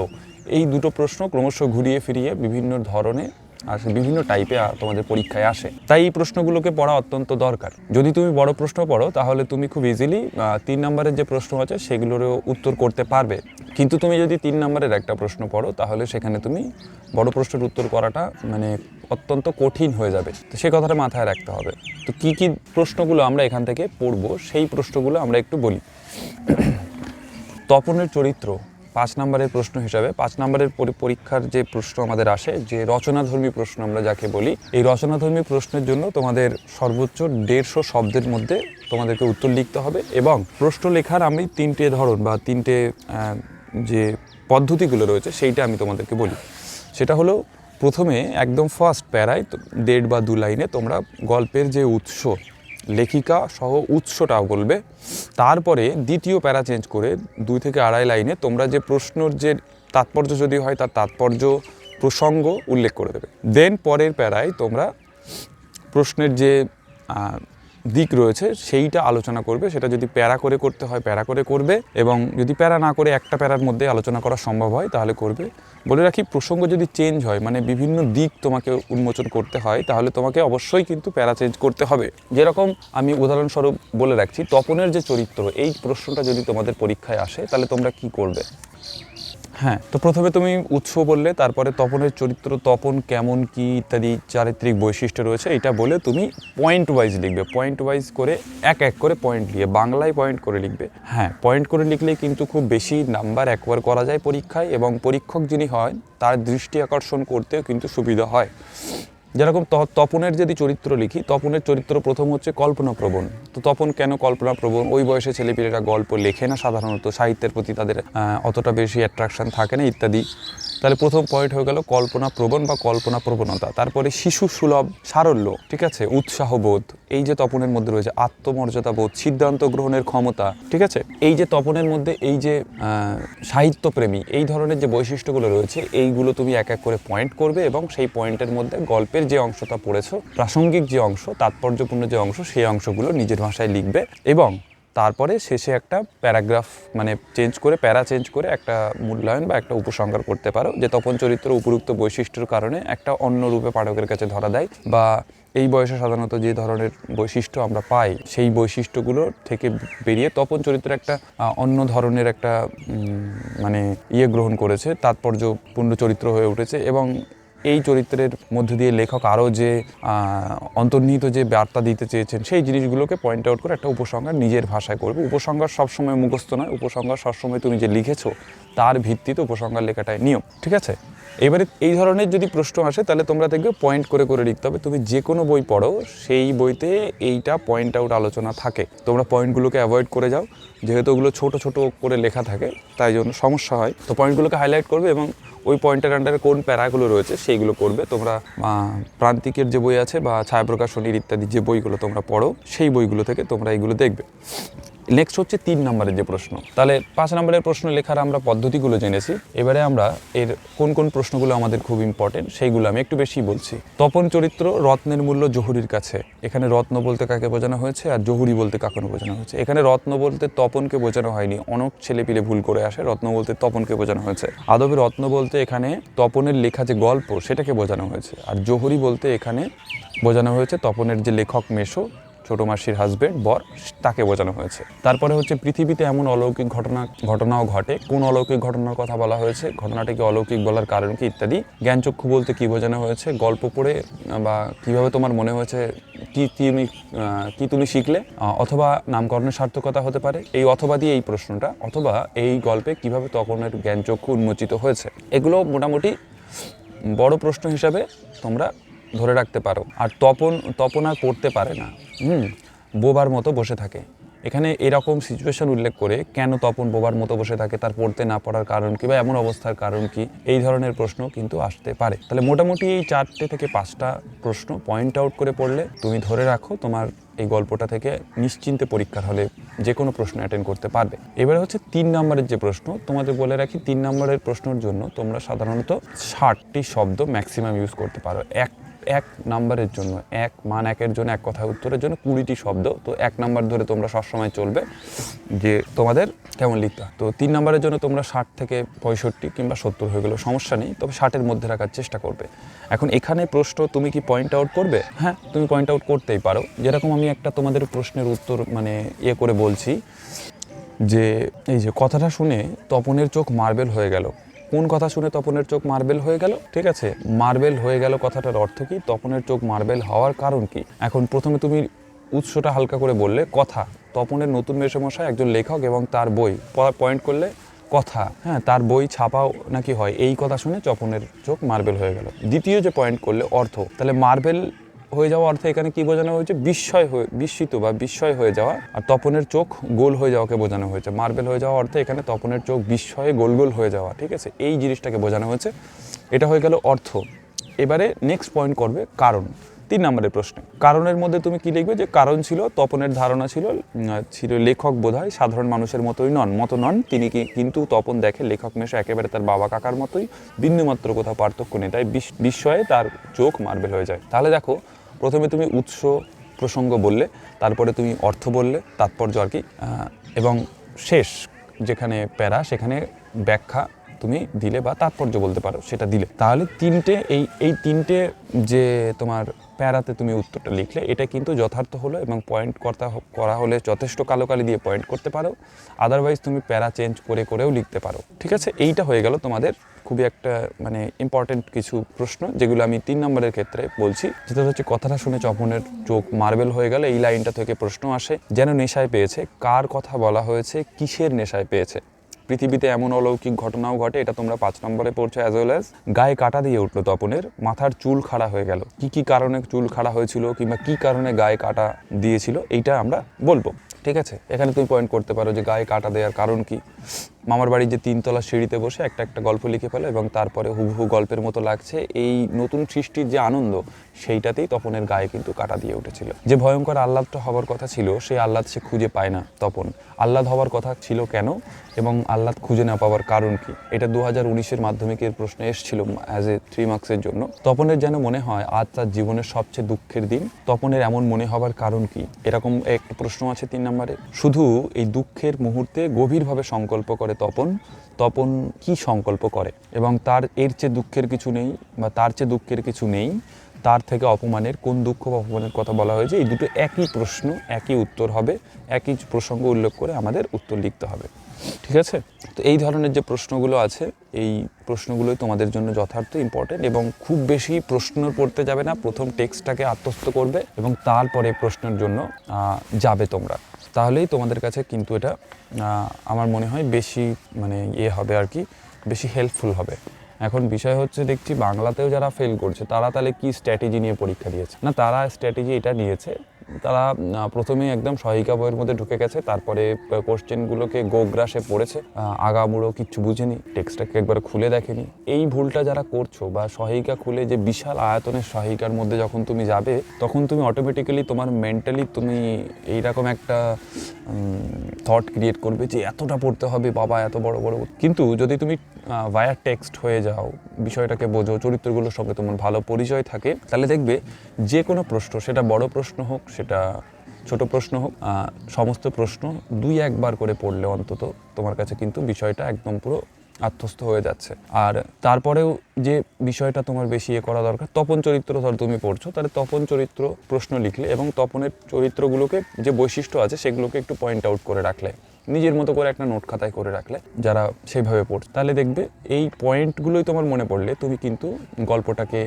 এই দুটো প্রশ্ন ক্রমশ ঘুরিয়ে ফিরিয়ে বিভিন্ন ধরনের আর বিভিন্ন টাইপে তোমাদের পরীক্ষায় আসে, তাই এই প্রশ্নগুলোকে পড়া অত্যন্ত দরকার। যদি তুমি বড় প্রশ্ন পড়ো তাহলে তুমি খুব ইজিলি 3 নম্বরের যে প্রশ্ন আছে সেগুলোরও উত্তর করতে পারবে, কিন্তু তুমি যদি 3 নম্বরের একটা প্রশ্ন পড়ো তাহলে সেখানে তুমি বড় প্রশ্নের উত্তর করাটা মানে অত্যন্ত কঠিন হয়ে যাবে। তো সেই কথাটা মাথায় রাখতে হবে। তো কি কি প্রশ্নগুলো আমরা এখান থেকে পড়বো সেই প্রশ্নগুলো আমরা একটু বলি। তপনের চরিত্র 5 নম্বরের প্রশ্ন হিসাবে 5 নম্বরের পরীক্ষার যে প্রশ্ন আমাদের আসে, যে রচনাধর্মী প্রশ্ন আমরা যাকে বলি, এই রচনাধর্মী প্রশ্নের জন্য তোমাদের সর্বোচ্চ 150 শব্দের মধ্যে তোমাদেরকে উত্তর লিখতে হবে, এবং প্রশ্ন লেখার আমি 3টে ধরন বা 3টে যে পদ্ধতিগুলো রয়েছে সেইটা আমি তোমাদেরকে বলি। সেটা হলো, প্রথমে একদম ফার্স্ট প্যারায় 1.5 বা 2 লাইনে তোমরা গল্পের যে উৎস, লেখিকা সহ উৎসটাও বলবে। তারপরে দ্বিতীয় প্যারা চেঞ্জ করে 2 থেকে 2.5 লাইনে তোমরা যে প্রশ্নর যে তাৎপর্য যদি হয় তার তাৎপর্য প্রসঙ্গ উল্লেখ করে দেবে। দেন পরের প্যারায় তোমরা প্রশ্নের যে দিক রয়েছে সেইটা আলোচনা করবে। সেটা যদি প্যারা করে করতে হয় প্যারা করে করবে, এবং যদি প্যারা না করে একটা প্যারার মধ্যে আলোচনা করা সম্ভব হয় তাহলে করবে। বলে রাখি, প্রসঙ্গ যদি চেঞ্জ হয় মানে বিভিন্ন দিক তোমাকে উন্মোচন করতে হয় তাহলে তোমাকে অবশ্যই কিন্তু প্যারা চেঞ্জ করতে হবে। যেরকম আমি উদাহরণস্বরূপ বলে রাখছি, তপনের যে চরিত্র, এই প্রশ্নটা যদি তোমাদের পরীক্ষায় আসে তাহলে তোমরা কি করবে? হ্যাঁ, তো প্রথমে তুমি উৎস বললে, তারপরে তপনের চরিত্র, তপন কেমন কি ইত্যাদি চারিত্রিক বৈশিষ্ট্য রয়েছে এটা বলে তুমি পয়েন্ট ওয়াইজ লিখবে। পয়েন্ট ওয়াইজ করে এক এক করে পয়েন্ট লিখবে, বাংলায় পয়েন্ট করে লিখবে। হ্যাঁ, পয়েন্ট করে লিখলেই কিন্তু খুব বেশি নাম্বার একবার করা যায় পরীক্ষায়, এবং পরীক্ষক যিনি হয় তার দৃষ্টি আকর্ষণ করতেও কিন্তু সুবিধা হয়। যেরকম তপনের যদি চরিত্র লিখি, তপনের চরিত্র প্রথম হচ্ছে কল্পনাপ্রবণ। তো তপন কেন কল্পনাপ্রবণ? ওই বয়সে ছেলেপিলেরা গল্প লেখে না, সাধারণত সাহিত্যের প্রতি তাদের অতটা বেশি অ্যাট্রাকশন থাকে না ইত্যাদি। তাহলে প্রথম পয়েন্ট হয়ে গেল কল্পনাপ্রবণ বা কল্পনা প্রবণতা। তারপরে শিশু সুলভ সারল্য, ঠিক আছে, উৎসাহবোধ, এই যে তপনের মধ্যে রয়েছে আত্মমর্যাদা বোধ, সিদ্ধান্ত গ্রহণের ক্ষমতা, ঠিক আছে, এই যে তপনের মধ্যে এই যে সাহিত্যপ্রেমী, এই ধরনের যে বৈশিষ্ট্যগুলো রয়েছে এইগুলো তুমি এক এক করে পয়েন্ট করবে, এবং সেই পয়েন্টের মধ্যে গল্পের যে অংশটা পড়েছো, প্রাসঙ্গিক যে অংশ, তাৎপর্যপূর্ণ যে অংশ, সেই অংশগুলো নিজের ভাষায় লিখবে। এবং তারপরে শেষে একটা প্যারাগ্রাফ মানে চেঞ্জ করে, প্যারা চেঞ্জ করে একটা মূল্যায়ন বা একটা উপসংহার করতে পারো, যে তপন চরিত্র উপযুক্ত বৈশিষ্ট্যের কারণে একটা অন্য রূপে পাঠকের কাছে ধরা দেয়, বা এই বয়সে সাধারণত যে ধরনের বৈশিষ্ট্য আমরা পাই সেই বৈশিষ্ট্যগুলো থেকে বেরিয়ে তপন চরিত্র একটা অন্য ধরনের একটা মানে গ্রহণ করেছে, তাৎপর্যপূর্ণ চরিত্র হয়ে উঠেছে। এবং এই চরিত্রের মধ্যে দিয়ে লেখক আরও যে অন্তর্নিহিত যে বার্তা দিতে চেয়েছেন সেই জিনিসগুলোকে পয়েন্ট আউট করে একটা উপসংহার নিজের ভাষায় করবে। উপসংহার সবসময় মুখস্থ নয়, উপসংহার সবসময় তুমি যে লিখেছো তার ভিত্তিতে উপসংহার লেখাটাই নিয়ম, ঠিক আছে। এবারে এই ধরনের যদি প্রশ্ন আসে তাহলে তোমরা দেখবে পয়েন্ট করে করে লিখতে হবে। তুমি যে কোনো বই পড়ো সেই বইতে এইটা পয়েন্ট আউট আলোচনা থাকে, তোমরা পয়েন্টগুলোকে অ্যাভয়েড করে যাও, যেহেতু ওগুলো ছোট ছোট করে লেখা থাকে তাই জন্য সমস্যা হয়। তো পয়েন্টগুলোকে হাইলাইট করবে এবং ওই পয়েন্টের আন্ডারে কোন প্যারাগুলো রয়েছে সেইগুলো করবে। তোমরা প্রান্তিকের যে বই আছে বা ছায়াপ্রকাশনীর ইত্যাদি যে বইগুলো তোমরা পড়ো সেই বইগুলো থেকে তোমরা এইগুলো দেখবে। নেক্সট হচ্ছে 3 নম্বরের যে প্রশ্ন। তাহলে 5 নম্বরের প্রশ্ন লেখার আমরা পদ্ধতিগুলো জেনেছি, এবারে আমরা এর কোন কোন প্রশ্নগুলো আমাদের খুব ইম্পর্টেন্ট সেইগুলো আমি একটু বেশি বলছি। তপন চরিত্র রত্নের মূল্য জহুরির কাছে। এখানে রত্ন বলতে কাকে বোঝানো হয়েছে আর জহুরি বলতে কাকে বোঝানো হয়েছে? এখানে রত্ন বলতে তপনকে বোঝানো হয়নি, অনেক ছেলেপিলে ভুল করে আসে, রত্ন বলতে তপনকে বোঝানো হয়েছে। আদবে রত্ন বলতে এখানে তপনের লেখা যে গল্প সেটাকে বোঝানো হয়েছে, আর জহুরি বলতে এখানে বোঝানো হয়েছে তপনের যে লেখক মেশো, ছোট মাসির হাজবেন্ড বর, তাকে বোঝানো হয়েছে। তারপরে হচ্ছে পৃথিবীতে এমন অলৌকিক ঘটনাও ঘটে, কোন অলৌকিক ঘটনার কথা বলা হয়েছে, ঘটনাটিকে অলৌকিক বলার কারণ কি ইত্যাদি। জ্ঞানচক্ষু বলতে কি বোঝানো হয়েছে, গল্প পড়ে বা কিভাবে তোমার মনে হয়েছে কি তুমি শিখলে, অথবা নামকরণের সার্থকতা হতে পারে এই অথবা দিয়ে এই প্রশ্নটা, অথবা এই গল্পে কিভাবে তপনের জ্ঞানচক্ষু উন্মোচিত হয়েছে। এগুলো মোটামুটি বড় প্রশ্ন হিসাবে তোমরা ধরে রাখতে পারো। আর তপন আর পড়তে পারে না, বোবার মতো বসে থাকে। এখানে এরকম সিচুয়েশন উল্লেখ করে কেন তপন বোবার মতো বসে থাকে, তার পড়তে না পড়ার কারণ কি বা এমন অবস্থার কারণ কি, এই ধরনের প্রশ্ন কিন্তু আসতে পারে। তাহলে মোটামুটি এই 4টে থেকে 5টা প্রশ্ন পয়েন্ট আউট করে পড়লে তুমি ধরে রাখো তোমার এই গল্পটা থেকে নিশ্চিন্তে পরীক্ষার হলে যে কোনো প্রশ্ন অ্যাটেন্ড করতে পারবে। এবারে হচ্ছে 3 নম্বরের যে প্রশ্ন। তোমাদের বলে রাখি 3 নম্বরের প্রশ্নের জন্য তোমরা সাধারণত 60টি শব্দ ম্যাক্সিমাম ইউজ করতে পারো। এক নাম্বারের জন্য, মান একের জন্য, এক কথা উত্তরের জন্য 20টি শব্দ। তো 1 নাম্বার ধরে তোমরা সবসময় চলবে যে তোমাদের কেমন লিখতে হয়। তো 3 নাম্বারের জন্য তোমরা 60 থেকে 65 কিংবা 70 হয়ে গেলেও সমস্যা নেই, তবে 60-এর মধ্যে রাখার চেষ্টা করবে। এখন এখানে প্রশ্ন তুমি কি পয়েন্ট আউট করবে? হ্যাঁ, তুমি পয়েন্ট আউট করতেই পারো। যেরকম আমি একটা তোমাদের প্রশ্নের উত্তর মানে করে বলছি যে এই যে কথাটা শুনে তপনের চোখ মার্বেল হয়ে গেল। কোন কথা শুনে তপনের চোখ মার্বেল হয়ে গেল? ঠিক আছে, মার্বেল হয়ে গেল কথাটার অর্থ কি, তপনের চোখ মার্বেল হওয়ার কারণ কি? এখন প্রথমে তুমি উৎসটা হালকা করে বললে কথা, তপনের নতুন মেসোমশাই একজন লেখক এবং তার বই, পয়েন্ট করলে কথা, হ্যাঁ তার বই ছাপাও নাকি হয়, এই কথা শুনে তপনের চোখ মার্বেল হয়ে গেল। দ্বিতীয় যে পয়েন্ট করলে অর্থ, তাহলে মার্বেল হয়ে যাওয়া অর্থে এখানে কি বোঝানো হয়েছে? বিস্মিত বা বিস্ময় হয়ে যাওয়া, আর তপনের চোখ গোল হয়ে যাওয়াকে বোঝানো হয়েছে। মার্বেল হয়ে যাওয়া অর্থে এখানে তপনের চোখ বিস্ময়ে গোল গোল হয়ে যাওয়া, ঠিক আছে, এই জিনিসটাকে বোঝানো হয়েছে। এটা হয়ে গেল অর্থ। এবারে নেক্সট পয়েন্ট করবে কারণ। 3 নম্বরের প্রশ্নে কারণের মধ্যে তুমি কি লিখবে? যে কারণ ছিল তপনের ধারণা ছিল লেখক বোধহয় সাধারণ মানুষের মতোই নন, তিনি কিন্তু তপন দেখে লেখক মেশো একেবারে তার বাবা কাকার মতোই, বিন্দুমাত্র কোথাও পার্থক্য নেই, তাই বিস্ময়ে তার চোখ মার্বেল হয়ে যায়। তাহলে দেখো, প্রথমে তুমি উৎস প্রসঙ্গ বললে, তারপরে তুমি অর্থ বললে, তাৎপর্য আর কি, এবং শেষ যেখানে প্যারা সেখানে ব্যাখ্যা তুমি দিলে বা তাৎপর্য বলতে পারো সেটা দিলে। তাহলে এই তিনটে যে তোমার প্যারাতে তুমি উত্তরটা লিখলে, এটা কিন্তু যথার্থ হলো এবং পয়েন্ট করা হলে যথেষ্ট কালো কালি দিয়ে পয়েন্ট করতে পারো। আদারওয়াইজ তুমি প্যারা চেঞ্জ করেও লিখতে পারো। ঠিক আছে, এইটা হয়ে গেল তোমাদের খুবই একটা মানে ইম্পর্টেন্ট কিছু প্রশ্ন, যেগুলো আমি 3 নম্বরের ক্ষেত্রে বলছি। যেটা হচ্ছে কথাটা শুনে তপনের চোখ মার্বেল হয়ে গেল, এই লাইনটা থেকে প্রশ্ন আসে। যেন নেশায় পেয়েছে, কার কথা বলা হয়েছে, কিসের নেশায় পেয়েছে? পৃথিবীতে এমন অলৌকিক ঘটনাও ঘটে, এটা তোমরা 5 নম্বরে পড়ছো। অ্যাজ ওয়েল অ্যাজ গায়ে কাটা দিয়ে উঠলো তপনের, মাথার চুল খাড়া হয়ে গেল। কি কারণে চুল খাড়া হয়েছিল কিংবা কি কারণে গায়ে কাটা দিয়েছিল, এইটা আমরা বলবো। ঠিক আছে, এখানে তুমি পয়েন্ট করতে পারো যে গায়ে কাটা দেওয়ার কারণ কি। মামার বাড়ির যে 3 তলা সিঁড়িতে বসে একটা গল্প লিখে ফেলো এবং তারপরে হুবহু গল্পের মতো লাগছে, এই নতুন সৃষ্টির যে আনন্দ, সেইটাতেই তপনের গায়ে কিন্তু কাটা দিয়ে উঠেছিল। যে ভয়ঙ্কর আহ্লাদটা হওয়ার কথা ছিল, সেই আহ্লাদ সে খুঁজে পায় না তপন। আহ্লাদ হওয়ার কথা ছিল কেন এবং আহ্লাদ খুঁজে না পাওয়ার কারণ কি, এটা 2019-এর মাধ্যমিকের প্রশ্নে এসেছিল অ্যাজ এ 3 মার্কসের জন্য। তপনের যেন মনে হয় আজ তার জীবনের সবচেয়ে দুঃখের দিন। তপনের এমন মনে হবার কারণ কি, এরকম একটা প্রশ্ন আছে 3 নম্বরে। শুধু এই দুঃখের মুহূর্তে গভীরভাবে সংকল্প করে তপন কি সংকল্প করে, এবং তার এর চেয়ে দুঃখের কিছু নেই বা তার চেয়ে দুঃখের কিছু নেই, তার থেকে অপমানের কোন দুঃখ বা অপমানের কথা বলা হয়েছে, এই দুটো একই প্রশ্ন, একই উত্তর হবে, একই প্রসঙ্গ উল্লেখ করে আমাদের উত্তর লিখতে হবে। ঠিক আছে, তো এই ধরনের যে প্রশ্নগুলো আছে, এই প্রশ্নগুলোই তোমাদের জন্য যথার্থ ইম্পর্টেন্ট, এবং খুব বেশি প্রশ্ন পড়তে যাবে না। প্রথম টেক্সটটাকে আত্মস্থ করবে এবং তারপরে প্রশ্নের জন্য যাবে তোমরা, তাহলেই তোমাদের কাছে কিন্তু এটা আমার মনে হয় বেশি মানে হবে আর কি, বেশি হেল্পফুল হবে। এখন বিষয় হচ্ছে, দেখছি বাংলাতেও যারা ফেল করছে তারা তাহলে কি স্ট্র্যাটেজি নিয়ে পরীক্ষা দিয়েছে না, তারা স্ট্র্যাটেজি এটা নিয়েছে, তারা প্রথমেই একদম সহায়িকা বইয়ের মধ্যে ঢুকে গেছে, তারপরে কোশ্চেনগুলোকে গোগ্রাসে পড়েছে, আগামুড়ো কিচ্ছু বুঝেনি, টেক্সটটাকে একবার খুলে দেখেনি। এই ভুলটা যারা করছো, বা সহায়িকা খুলে যে বিশাল আয়তনের সহায়িকার মধ্যে যখন তুমি যাবে, তখন তুমি অটোমেটিক্যালি তোমার মেন্টালি তুমি এইরকম একটা থট ক্রিয়েট করবে যে এতটা পড়তে হবে বাবা, এত বড় বড়। কিন্তু যদি তুমি ভায়া টেক্সট হয়ে যাও, বিষয়টাকে বোঝো, চরিত্রগুলোর সঙ্গে তোমার ভালো পরিচয় থাকে, তাহলে দেখবে যে কোনো প্রশ্ন, সেটা বড় প্রশ্ন হোক, সেটা ছোট প্রশ্ন হোক, সমস্ত প্রশ্ন 2-1 বার করে পড়লে অন্তত তোমার কাছে কিন্তু বিষয়টা একদম পুরো আত্মস্থ হয়ে যাচ্ছে। আর তারপরেও যে বিষয়টা তোমার বেশি করা দরকার, তপন চরিত্র ধর তুমি পড়ছো, তাহলে তপন চরিত্র প্রশ্ন লিখলে এবং তপনের চরিত্রগুলোকে যে বৈশিষ্ট্য আছে সেগুলোকে একটু পয়েন্ট আউট করে রাখলে, নিজের মতো করে একটা নোট খাতায় করে রাখলে, যারা সেইভাবে পড়ছে, তাহলে দেখবে এই পয়েন্টগুলোই তোমার মনে পড়লে তুমি কিন্তু গল্পটাকে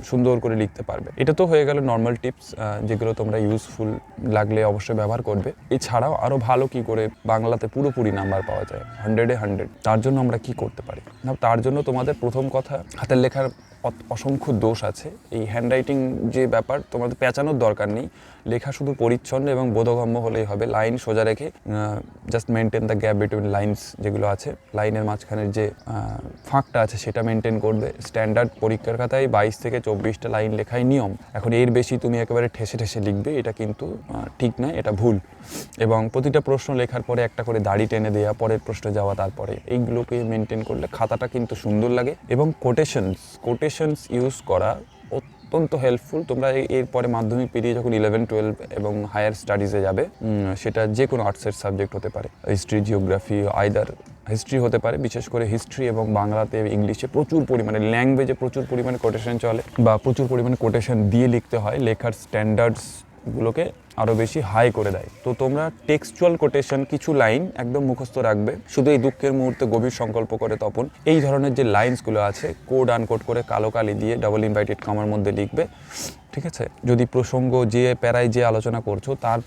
সুন্দর করে লিখতে পারবে। এটা তো হয়ে গেল নর্মাল টিপস, যেগুলো তোমরা ইউজফুল লাগলে অবশ্যই ব্যবহার করবে। এছাড়াও আরও ভালো কি করে বাংলাতে পুরোপুরি নাম্বার পাওয়া যায় 100-এ 100, তার জন্য আমরা কি করতে পারি না, তার জন্য তোমাদের প্রথম কথা, হাতের লেখার অসংখ্য দোষ আছে। এই হ্যান্ডরাইটিং যে ব্যাপার, তোমাদের পেঁচানোর দরকার নেই, লেখা শুধু পরিচ্ছন্ন এবং বোধগম্য হলেই হবে। লাইন সোজা রেখে just maintain the gap between lines, যেগুলো আছে লাইনের মাঝখানের যে ফাঁকটা আছে সেটা মেনটেন করবে। স্ট্যান্ডার্ড পরীক্ষার খাতায় 22 থেকে 24টা লাইন লেখাই নিয়ম। এখন এর বেশি তুমি একেবারে ঠেসে লিখবে, এটা কিন্তু ঠিক নয়, এটা ভুল। এবং প্রতিটা প্রশ্ন লেখার পরে একটা করে দাড়ি টেনে দেওয়া, পরের প্রশ্নে যাওয়া, তারপরে এইগুলোকে মেনটেন করলে খাতাটা কিন্তু সুন্দর লাগে। এবং কোটেশনস ইউজ করা অত্যন্ত হেল্পফুল। তোমরা এরপরে মাধ্যমিক পেরিয়ে যখন 11-12 এবং হায়ার স্টাডিজে যাবে, সেটা যে কোনো আর্টসের সাবজেক্ট হতে পারে, হিস্ট্রি, জিওগ্রাফি, আইদার হিস্ট্রি হতে পারে, বিশেষ করে হিস্ট্রি এবং বাংলাতে ইংলিশে প্রচুর পরিমাণে ল্যাঙ্গুয়েজে প্রচুর পরিমাণে কোটেশন চলে বা প্রচুর পরিমাণে কোটেশন দিয়ে লিখতে হয়, লেখার স্ট্যান্ডার্ডসগুলোকে আরও বেশি হাই করে দেয়। তো তোমরা টেক্সচুয়াল কোটেশন কিছু লাইন একদম মুখস্থ রাখবে, শুধু এই দুঃখের মুহূর্তে গভীর সংকল্প করে তপন, এই ধরনের যে লাইন্সগুলো আছে কোড আনকোড করে কালো কালি দিয়ে ডাবল ইনভাইটেড কমার মধ্যে লিখবে, ঠিক আছে? যদি প্রসঙ্গ যে প্যারায় যে আলোচনা করছো তার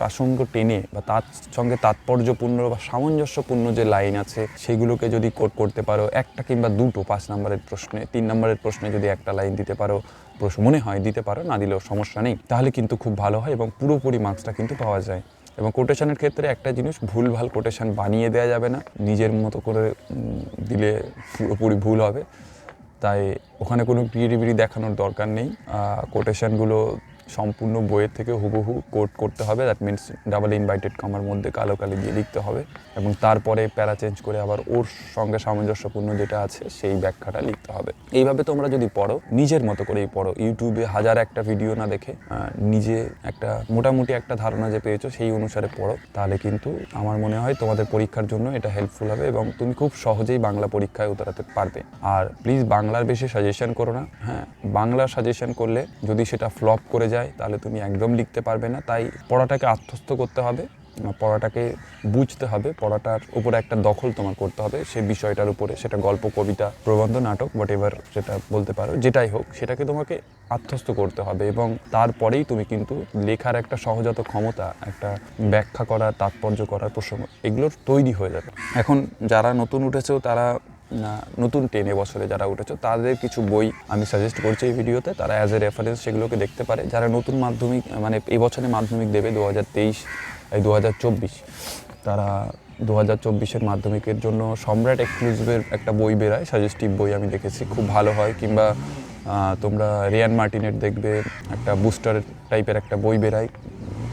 প্রাসঙ্গ টেনে বা তার সঙ্গে তাৎপর্যপূর্ণ বা সামঞ্জস্যপূর্ণ যে লাইন আছে সেগুলোকে যদি কোড করতে পারো, একটা কিংবা দুটো 5 নম্বরের প্রশ্নে, 3 নম্বরের প্রশ্নে যদি একটা লাইন দিতে পারো, মনে হয় দিতে পারো, না দিলেও সমস্যা নেই, তাহলে কিন্তু খুব ভালো হয় এবং পুরোপুরি মার্কসটা কিন্তু পাওয়া যায়। এবং কোটেশনের ক্ষেত্রে একটা জিনিস, ভুলভাল কোটেশন বানিয়ে দেওয়া যাবে না, নিজের মতো করে দিলে পুরোপুরি ভুল হবে, তাই ওখানে কোনো ক্রিয়েটিভিটি দেখানোর দরকার নেই। কোটেশনগুলো সম্পূর্ণ বইয়ের থেকে হুবহু কোড করতে হবে, দ্যাট মিনস ডাবল ইনভাইটেড কমার মধ্যে কালো কালি দিয়ে লিখতে হবে এবং তারপরে প্যারা চেঞ্জ করে আবার ওর সঙ্গে সামঞ্জস্যপূর্ণ যেটা আছে সেই ব্যাখ্যাটা লিখতে হবে। এইভাবে তোমরা যদি পড়ো, নিজের মতো করেই পড়ো, ইউটিউবে হাজার একটা ভিডিও না দেখে নিজে একটা মোটামুটি একটা ধারণা যে পেয়েছো সেই অনুসারে পড়ো, তাহলে কিন্তু আমার মনে হয় তোমাদের পরীক্ষার জন্য এটা হেল্পফুল হবে এবং তুমি খুব সহজেই বাংলা পরীক্ষায় উতরাতে পারবে। আর প্লিজ বাংলার বেশি সাজেশন করো না। হ্যাঁ, বাংলা সাজেশন করলে যদি সেটা ফ্লপ করে যায় তাহলে তুমি একদম লিখতে পারবে না। তাই পড়াটাকে আত্মস্থ করতে হবে, পড়াটাকে বুঝতে হবে, পড়াটার উপরে একটা দখল তোমার করতে হবে সেই বিষয়টার উপরে, সেটা গল্প, কবিতা, প্রবন্ধ, নাটক, হোয়াট এভার সেটা বলতে পারো, যেটাই হোক সেটাকে তোমাকে আত্মস্থ করতে হবে এবং তারপরেই তুমি কিন্তু লেখার একটা সহজাত ক্ষমতা, একটা ব্যাখ্যা করার, তাৎপর্য করার প্রসঙ্গ, এগুলোর তৈরি হয়ে যাবে। এখন যারা নতুন উঠেছো, তারা নতুন 10 বছরে যারা উঠেছো, তাদের কিছু বই আমি সাজেস্ট করছি এই ভিডিওতে, তারা অ্যাজ এ রেফারেন্স সেগুলোকে দেখতে পারে। যারা নতুন মাধ্যমিক, মানে এই বছরে মাধ্যমিক দেবে 2023-2024, তারা 2024-এর মাধ্যমিকের জন্য সম্রাট এক্সক্লুসিভের একটা বই বেরায়, সাজেস্টিভ বই আমি দেখেছি, খুব ভালো হয়। কিংবা তোমরা রিয়ান মার্টিনের দেখবে একটা বুস্টার টাইপের একটা বই বেরায়,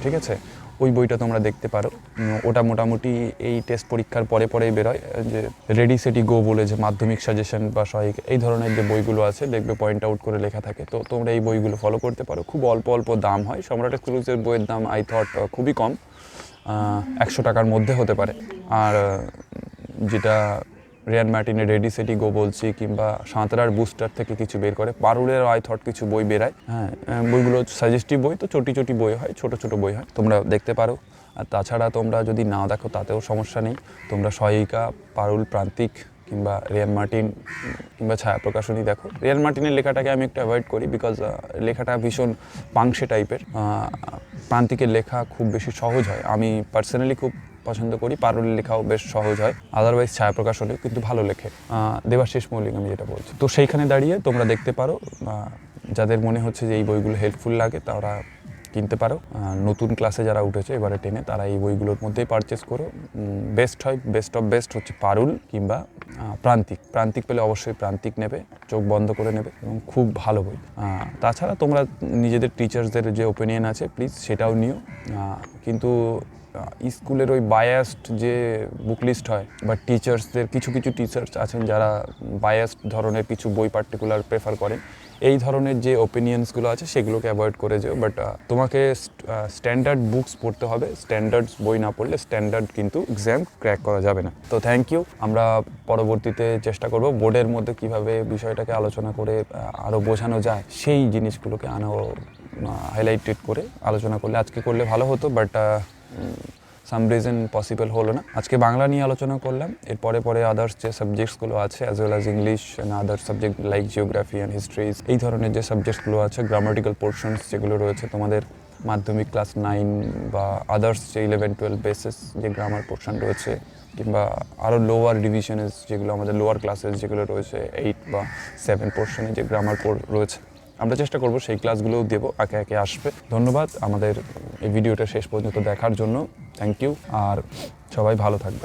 ঠিক আছে? ওই বইটা তোমরা দেখতে পারো। ওটা মোটামুটি এই টেস্ট পরীক্ষার পরে পরেই বেরোয়, যে রেডি সেটি গো বলে যে মাধ্যমিক সাজেশন বা সহায়িকা, এই ধরনের যে বইগুলো আছে দেখবে পয়েন্ট আউট করে লেখা থাকে। তো তোমরা এই বইগুলো ফলো করতে পারো, খুব অল্প অল্প দাম হয়। সম্রাট এক্সক্লুসিভের বইয়ের দাম আই থট খুবই কম, 100 টাকার মধ্যে হতে পারে। আর যেটা রিয়ান মার্টিনের রেডি সেটি গো বলছি, কিংবা সাঁতরার বুস্টার থেকে কিছু বের করে, পারুলের আই থট কিছু বই বেরায়। হ্যাঁ, বইগুলো সাজেস্টিভ বই, তো চটি বই হয়, ছোট বই হয়, তোমরা দেখতে পারো। আর তাছাড়া তোমরা যদি না দেখো তাতেও সমস্যা নেই, তোমরা সহায়িকা, পারুল, প্রান্তিক কিংবা রিয়ান মার্টিন কিংবা ছায়া প্রকাশনী দেখো। রিয়ান মার্টিনের লেখাটাকে আমি একটু অ্যাভয়েড করি, বিকজ লেখাটা ভীষণ পাংশে টাইপের। প্রান্তিকের লেখা খুব বেশি সহজ হয়, আমি পার্সোনালি খুব পছন্দ করি। পারুলের লেখাও বেশ সহজ হয়, আদারওয়াইজ ছায়া প্রকাশনীও কিন্তু ভালো লেখে, দেবাশিস মৌলিক আমি যেটা বলছি। তো সেইখানে দাঁড়িয়ে তোমরা দেখতে পারো, যাদের মনে হচ্ছে যে এই বইগুলো হেল্পফুল লাগে তারা কিনতে পারো। নতুন ক্লাসে যারা উঠেছে এবারে 10-এ, তারা এই বইগুলোর মধ্যেই পারচেস করো। বেস্ট হয়, বেস্ট অফ বেস্ট হচ্ছে পারুল কিংবা প্রান্তিক পেলে অবশ্যই প্রান্তিক নেবে, চোখ বন্ধ করে নেবে এবং খুব ভালো বই। তাছাড়া তোমরা নিজেদের টিচার্সদের যে ওপিনিয়ন আছে প্লিজ সেটাও নিও, কিন্তু স্কুলের ওই বায়াসড যে বুক লিস্ট হয় বা টিচার্সদের কিছু টিচার্স আছেন যারা বায়াসড ধরনের কিছু বই পার্টিকুলার প্রেফার করেন, এই ধরনের যে ওপিনিয়ন্সগুলো আছে সেগুলোকে অ্যাভয়েড করে যেও। বাট তোমাকে স্ট্যান্ডার্ড বুকস পড়তে হবে, স্ট্যান্ডার্ড বই না পড়লে স্ট্যান্ডার্ড কিন্তু এক্সাম ক্র্যাক করা যাবে না। তো থ্যাংক ইউ। আমরা পরবর্তীতে চেষ্টা করব বোর্ডের মধ্যে কিভাবে বিষয়টাকে আলোচনা করে আরও বোঝানো যায় সেই জিনিসগুলোকে হাইলাইটেড করে আলোচনা করলে, আজকে করলে ভালো হতো, বাট সাম রিজন পসিবল হলো না। আজকে বাংলা নিয়ে আলোচনা করলাম, এরপরে আদার্স যে সাবজেক্টসগুলো আছে as well as English and other subject like geography and histories, এই ধরনের যে সাবজেক্টসগুলো আছে, গ্রামাটিক্যাল পোর্শনস যেগুলো রয়েছে তোমাদের মাধ্যমিক ক্লাস 9 বা আদার্স যে 11-12 বেসিস যে গ্রামার পোর্শন রয়েছে, কিংবা আরও লোয়ার ডিভিশনের যেগুলো আমাদের লোয়ার ক্লাসেস যেগুলো রয়েছে 8 বা 7 পোর্শনে যে গ্রামার রয়েছে, আমরা চেষ্টা করব সেই ক্লাসগুলোও দেবো, একে একে আসবে। ধন্যবাদ আমাদের এই ভিডিওটা শেষ পর্যন্ত দেখার জন্য, থ্যাংক ইউ, আর সবাই ভালো থাকবে।